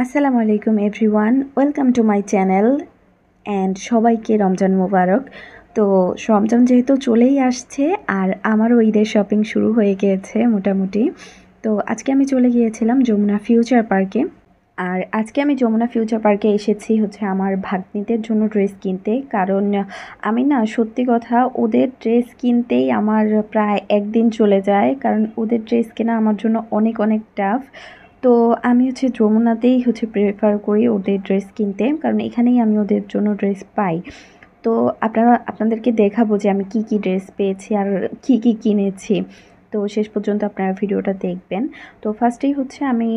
আসসালামু আলাইকুম everyone, welcome to my channel and সবাইকে রমজান মোবারক। তো রমজান যেহেতু চলেই আসছে আর আমারও ঈদের শপিং শুরু হয়ে গিয়েছে মোটামুটি। তো আজকে আমি চলে গিয়েছিলাম যমুনা ফিউচার পার্কে। আর আজকে আমি যমুনা ফিউচার পার্কে এসেছি হচ্ছে আমার ভাগ্নিদের জন্য ড্রেস কিনতে, কারণ আমি না সত্যি কথা ওদের ড্রেস কিনতেই আমার প্রায় একদিন চলে যায়, কারণ ওদের ড্রেস কেনা আমার জন্য অনেক অনেক টাফ। তো আমি হচ্ছে যমুনাতেই হচ্ছে প্রেফার করি ওদের ড্রেস কিনতে, কারণ এখানেই আমি ওদের জন্য ড্রেস পাই। তো আপনাদেরকে দেখাবো যে আমি কি কি ড্রেস পেয়েছি আর কি কি কিনেছি। তো শেষ পর্যন্ত আপনারা ভিডিওটা দেখবেন। তো ফার্স্টেই হচ্ছে আমি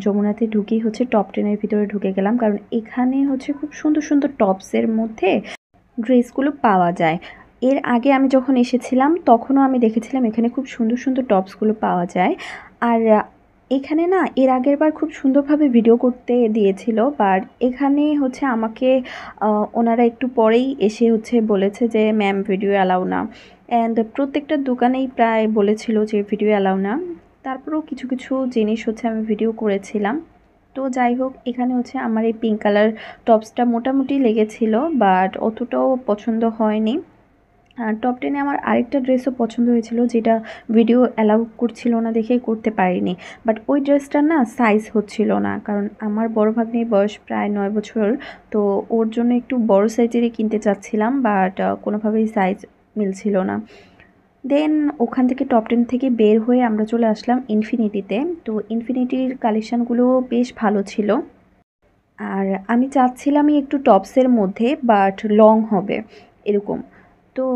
যমুনাতে ঢুকেই হচ্ছে টপ 10-এর ভিতরে ঢুকে গেলাম, কারণ এখানে হচ্ছে খুব সুন্দর সুন্দর টপসের মধ্যে ড্রেসগুলো পাওয়া যায়। এর আগে আমি যখন এসেছিলাম তখনও আমি দেখেছিলাম এখানে খুব সুন্দর সুন্দর টপসগুলো পাওয়া যায়। আর এখানে না এর আগের বার খুব সুন্দরভাবে ভিডিও করতে দিয়েছিল, বাট এখানে হচ্ছে আমাকে ওনারা একটু পরেই এসে হচ্ছে বলেছে যে ম্যাম ভিডিও অ্যালাউ না। অ্যান্ড প্রত্যেকটা দোকানেই প্রায় বলেছিল যে ভিডিও অ্যালাউ না। তারপরেও কিছু কিছু জিনিস হচ্ছে আমি ভিডিও করেছিলাম। তো যাই হোক, এখানে হচ্ছে আমার এই পিঙ্ক কালার টপসটা মোটামুটি লেগেছিল, বাট অতটাও পছন্দ হয়নি। টপ 10-এ আমার আরেকটা ড্রেসও পছন্দ হয়েছিল, যেটা ভিডিও অ্যালাউ করছিল না দেখে করতে পারিনি। বাট ওই ড্রেসটার না সাইজ হচ্ছিল না, কারণ আমার বড় ভাগ্নির বয়স প্রায় 9 বছর। তো ওর জন্য একটু বড় সাইজেরই কিনতে চাচ্ছিলাম, বাট কোনোভাবেই সাইজ মিলছিল না। দেন ওখান থেকে টপ 10 থেকে বের হয়ে আমরা চলে আসলাম ইনফিনিটিতে। তো ইনফিনিটির কালেকশানগুলো বেশ ভালো ছিল। আর আমি চাচ্ছিলামই একটু টপসের মধ্যে, বাট লং হবে এরকম। তো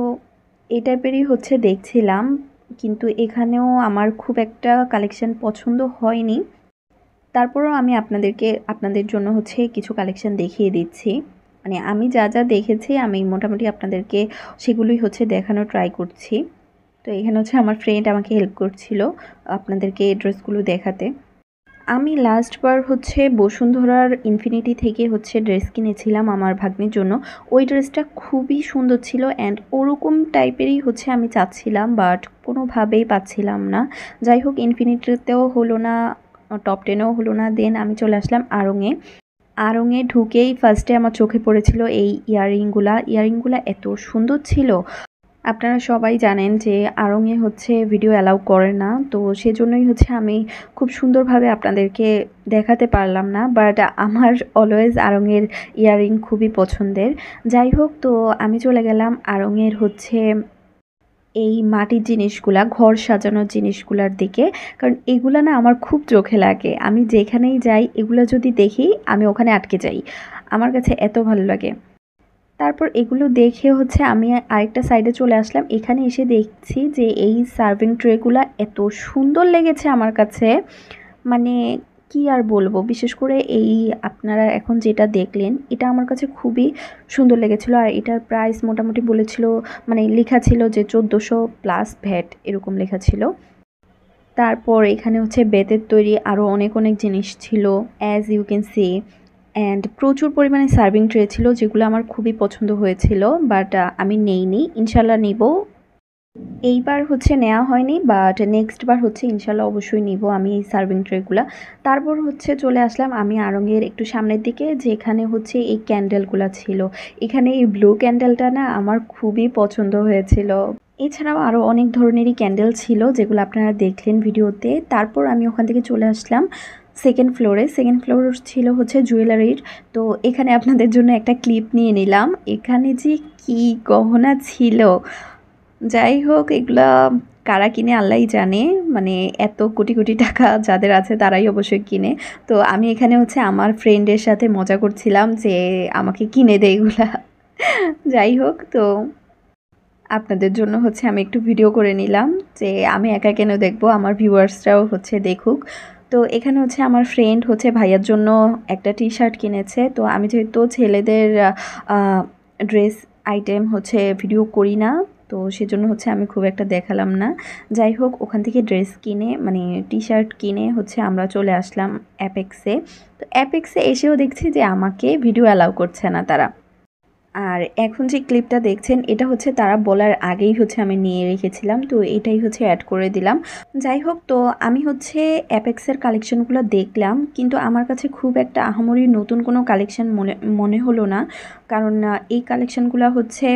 এই টাইপেরই হচ্ছে দেখছিলাম, কিন্তু এখানেও আমার খুব একটা কালেকশান পছন্দ হয়নি। তারপরেও আমি আপনাদের জন্য হচ্ছে কিছু কালেকশান দেখিয়ে দিচ্ছি। মানে আমি যা যা দেখেছি আমি মোটামুটি আপনাদেরকে সেগুলোই হচ্ছে দেখানোর ট্রাই করছি। তো এখানে হচ্ছে আমার ফ্রেন্ড আমাকে হেল্প করছিল আপনাদেরকে এই ড্রেসগুলো দেখাতে। আমি লাস্টবার হচ্ছে বসুন্ধরার ইনফিনিটি থেকে হচ্ছে ড্রেস কিনেছিলাম আমার ভাগ্নির জন্য। ওই ড্রেসটা খুবই সুন্দর ছিল অ্যান্ড ওরকম টাইপেরই হচ্ছে আমি চাচ্ছিলাম, বাট কোনোভাবেই পাচ্ছিলাম না। যাই হোক, ইনফিনিটিতেও হলো না, টপ 10-এও হলো না। দেন আমি চলে আসলাম আড়ংয়ে। আড়ংয়ে ঢুকেই ফার্স্টে আমার চোখে পড়েছিল এই ইয়াররিংগুলা এত সুন্দর ছিল। আপনারা সবাই জানেন যে আড়ংয়ে হচ্ছে ভিডিও অ্যালাউ করে না, তো সেজন্যই হচ্ছে আমি খুব সুন্দরভাবে আপনাদেরকে দেখাতে পারলাম না। বাট আমার অলওয়েজ আড়ংয়ের ইয়াররিং খুবই পছন্দের। যাই হোক, তো আমি চলে গেলাম আড়ংয়ের হচ্ছে এই মাটির জিনিসগুলা, ঘর সাজানোর জিনিসগুলার দিকে, কারণ এগুলা না আমার খুব চোখে লাগে। আমি যেখানেই যাই এগুলো যদি দেখি আমি ওখানে আটকে যাই, আমার কাছে এত ভালো লাগে। তারপর এগুলো দেখে হচ্ছে আমি আরেকটা সাইডে চলে আসলাম। এখানে এসে দেখছি যে এই সার্ভিং ট্রেগুলা এত সুন্দর লেগেছে আমার কাছে, মানে কি আর বলবো। বিশেষ করে এই আপনারা এখন যেটা দেখলেন এটা আমার কাছে খুবই সুন্দর লেগেছিল। আর এটার প্রাইস মোটামুটি বলেছিল, মানে লেখা ছিল যে 1400 প্লাস ভ্যাট এরকম লেখা ছিল। তারপর এখানে হচ্ছে বেতের তৈরি আরও অনেক অনেক জিনিস ছিল, as you can see. And প্রচুর পরিমাণে সার্ভিং ট্রে ছিল, যেগুলো আমার খুবই পছন্দ হয়েছিল, বাট আমি নেইনি। ইনশাল্লাহ নিব। এইবার হচ্ছে নেওয়া হয়নি, বাট নেক্সট বার হচ্ছে ইনশাল্লাহ অবশ্যই নিব আমি এই সার্ভিং ট্রেগুলো। তারপর হচ্ছে চলে আসলাম আমি আড়ংয়ের একটু সামনের দিকে, যেখানে হচ্ছে এই ক্যান্ডেলগুলো ছিল। এখানে এই ব্লু ক্যান্ডেলটা না আমার খুবই পছন্দ হয়েছিল। এছাড়াও আরও অনেক ধরনেরই ক্যান্ডেল ছিল, যেগুলো আপনারা দেখলেন ভিডিওতে। তারপর আমি ওখান থেকে চলে আসলাম সেকেন্ড ফ্লোরে। সেকেন্ড ফ্লোর ছিল হচ্ছে জুয়েলারির। তো এখানে আপনাদের জন্য একটা ক্লিপ নিয়ে নিলাম। এখানে যে কি গহনা ছিল, যাই হোক এগুলা কারা কিনে আল্লাহই জানে। মানে এত কোটি কোটি টাকা যাদের আছে তারাই অবশ্যই কিনে। তো আমি এখানে হচ্ছে আমার ফ্রেন্ডের সাথে মজা করছিলাম যে আমাকে কিনে দে এগুলা। যাই হোক, তো আপনাদের জন্য হচ্ছে আমি একটু ভিডিও করে নিলাম যে আমি একা কেন দেখবো, আমার ভিউয়ার্সরাও হচ্ছে দেখুক। তো এখানে হচ্ছে আমার ফ্রেন্ড হচ্ছে ভাইয়ার জন্য একটা টি শার্ট কিনেছে। তো আমি যেহেতু ছেলেদের ড্রেস আইটেম হচ্ছে ভিডিও করি না, তো সেজন্য হচ্ছে আমি খুব একটা দেখালাম না। যাই হোক, ওখান থেকে ড্রেস কিনে মানে টি শার্ট কিনে হচ্ছে আমরা চলে আসলাম অ্যাপেক্সে। তো অ্যাপেক্সে এসেও দেখছি যে আমাকে ভিডিও অ্যালাউ করছে না তারা। আর এখন যে ক্লিপটা দেখছেন এটা হচ্ছে তারা বলার আগেই হচ্ছে আমি নিয়ে রেখেছিলাম, তো এটাই হচ্ছে অ্যাড করে দিলাম। যাই হোক, তো আমি হচ্ছে অ্যাপেক্সের কালেকশনগুলো দেখলাম, কিন্তু আমার কাছে খুব একটা আহামরি নতুন কোনো কালেকশন মনে মনে হলো না, কারণ এই কালেকশনগুলো হচ্ছে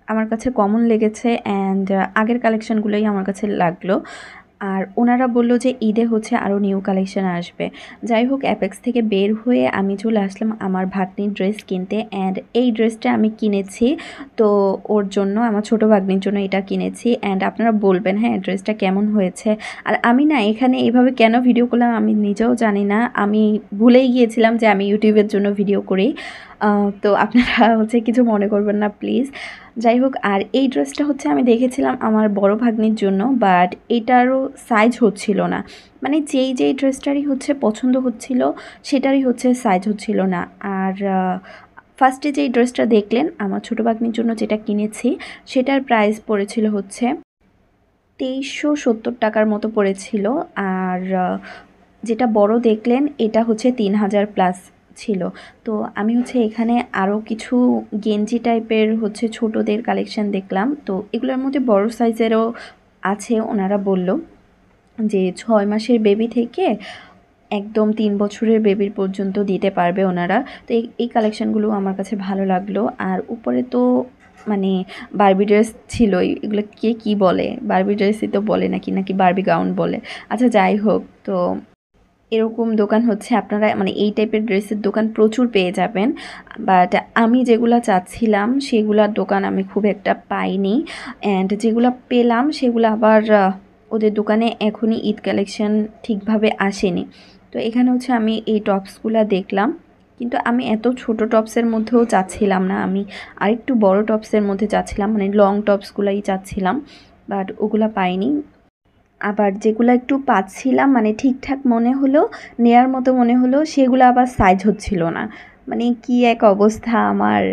আমার কাছে কমন লেগেছে অ্যান্ড আগের কালেকশনগুলোই আমার কাছে লাগলো। আর ওনারা বলল যে ঈদে হচ্ছে আরও নিউ কালেকশন আসবে। যাই হোক, অ্যাপেক্স থেকে বের হয়ে আমি চলে আসলাম আমার ভাগ্নির ড্রেস কিনতে, অ্যান্ড এই ড্রেসটা আমি কিনেছি তো ওর জন্য, আমার ছোট ভাগ্নির জন্য এটা কিনেছি। অ্যান্ড আপনারা বলবেন হ্যাঁ ড্রেসটা কেমন হয়েছে। আর আমি না এখানে এইভাবে কেন ভিডিও করলাম আমি নিজেও জানি না, আমি ভুলেই গিয়েছিলাম যে আমি ইউটিউবের জন্য ভিডিও করি। তো আপনারা হচ্ছে কিছু মনে করবেন না প্লিজ। যাই হোক, আর এই ড্রেসটা হচ্ছে আমি দেখেছিলাম আমার বড় ভাগ্নির জন্য, বাট এটারও সাইজ হচ্ছিল না, মানে যেই ড্রেসটারই হচ্ছে পছন্দ হচ্ছিল সেটারই হচ্ছে সাইজ হচ্ছিল না। আর ফার্স্টে যেই ড্রেসটা দেখলেন আমার ছোটো ভাগ্নির জন্য যেটা কিনেছি সেটার প্রাইস পড়েছিল হচ্ছে 2370 টাকার মতো পড়েছিল। আর যেটা বড় দেখলেন এটা হচ্ছে 3000 প্লাস ছিল। তো আমি হচ্ছে এখানে আরও কিছু গেঞ্জি টাইপের হচ্ছে ছোটদের কালেকশন দেখলাম, তো এগুলোর মধ্যে বড় সাইজেরও আছে। ওনারা বলল যে 6 মাসের বেবি থেকে একদম 3 বছরের বেবির পর্যন্ত দিতে পারবে ওনারা। তো এই কালেকশনগুলো আমার কাছে ভালো লাগলো। আর উপরে তো মানে বারবি ড্রেস ছিলই, এগুলো কে কী বলে, বারবি ড্রেসই তো বলে নাকি নাকি বারবি গাউন বলে। আচ্ছা যাই হোক, তো এরকম দোকান হচ্ছে আপনারা মানে এই টাইপের ড্রেসের দোকান প্রচুর পেয়ে যাবেন, বাট আমি যেগুলো চাচ্ছিলাম সেগুলোর দোকান আমি খুব একটা পাইনি। অ্যান্ড যেগুলো পেলাম সেগুলো আবার ওদের দোকানে এখনই ঈদ কালেকশন ঠিকভাবে আসেনি। তো এখানে হচ্ছে আমি এই টপসগুলো দেখলাম, কিন্তু আমি এত ছোট টপসের মধ্যেও চাচ্ছিলাম না, আমি আরেকটু বড় টপসের মধ্যে চাচ্ছিলাম, মানে লং টপসগুলোই চাচ্ছিলাম, বাট ওগুলা পাইনি। আবার যেগুলো একটু পাচ্ছিলাম মানে ঠিকঠাক মনে হলো, নেয়ার মতো মনে হলো, সেগুলো আবার সাইজ হচ্ছিল না। মানে কি এক অবস্থা আমার।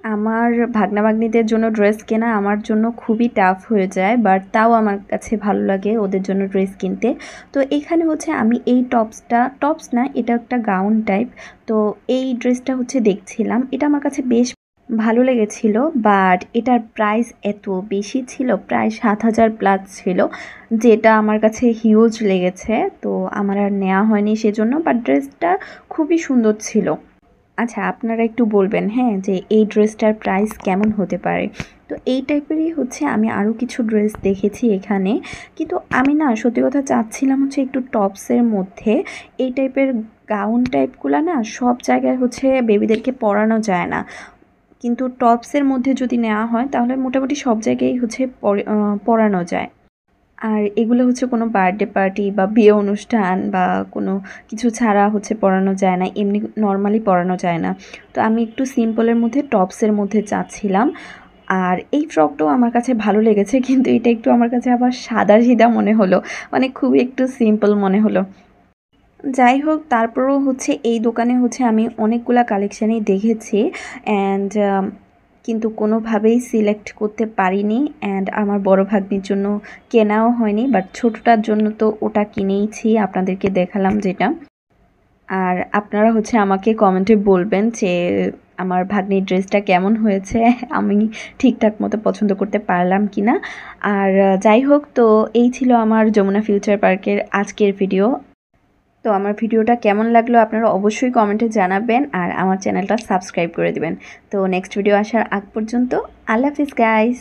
আমার ভাগ্না ভাগ্নিদের জন্য ড্রেস কেনা আমার জন্য খুবই টাফ হয়ে যায়, বাট তাও আমার কাছে ভালো লাগে ওদের জন্য ড্রেস কিনতে। তো এখানে হচ্ছে আমি এই টপস না, এটা একটা গাউন টাইপ, তো এই ড্রেসটা হচ্ছে দেখছিলাম, এটা আমার কাছে বেশ ভালো লেগেছিল, বাট এটার প্রাইস এত বেশি ছিল, প্রায় 7000 প্লাস ছিল, যেটা আমার কাছে হিউজ লেগেছে। তো আমার আর নেওয়া হয়নি সেজন্য, বাট ড্রেসটা খুবই সুন্দর ছিল। আচ্ছা আপনারা একটু বলবেন হ্যাঁ যে এই ড্রেসটার প্রাইস কেমন হতে পারে। তো এই টাইপেরই হচ্ছে আমি আরও কিছু ড্রেস দেখেছি এখানে, কিন্তু আমি না সত্যি কথা চাচ্ছিলাম হচ্ছে একটু টপসের মধ্যে। এই টাইপের গাউন টাইপগুলো না সব জায়গায় হচ্ছে বেবিদেরকে পরানো যায় না, কিন্তু টপসের মধ্যে যদি নেওয়া হয় তাহলে মোটামুটি সব জায়গায় হচ্ছে পরানো যায়। আর এগুলো হচ্ছে কোনো বার্থডে পার্টি বা বিয়ে অনুষ্ঠান বা কোনো কিছু ছাড়া হচ্ছে পরানো যায় না, এমনি নর্মালি পরানো যায় না। তো আমি একটু সিম্পলের মধ্যে টপসের মধ্যে চাচ্ছিলাম। আর এই ফ্রকটাও আমার কাছে ভালো লেগেছে, কিন্তু এটা একটু আমার কাছে আবার সাদাসিধা মনে হলো, মানে খুবই একটু সিম্পল মনে হলো। যাই হোক, তারপরেও হচ্ছে এই দোকানে হচ্ছে আমি অনেকগুলা কালেকশানই দেখেছি, অ্যান্ড কিন্তু কোনোভাবেই সিলেক্ট করতে পারিনি। অ্যান্ড আমার বড় ভাগ্নির জন্য কেনাও হয়নি, বাট ছোটোটার জন্য তো ওটা কিনেইছি, আপনাদেরকে দেখালাম যেটা। আর আপনারা হচ্ছে আমাকে কমেন্টে বলবেন যে আমার ভাগ্নির ড্রেসটা কেমন হয়েছে, আমি ঠিকঠাক মতো পছন্দ করতে পারলাম কি না। আর যাই হোক, তো এই ছিল আমার যমুনা ফিউচার পার্কের আজকের ভিডিও। তো আমার ভিডিওটা কেমন লাগলো আপনারা অবশ্যই কমেন্টে জানাবেন, আর আমার চ্যানেলটা সাবস্ক্রাইব করে দিবেন। তো নেক্সট ভিডিও আসার আগ পর্যন্ত আল্লাহ হাফিজ গাইস।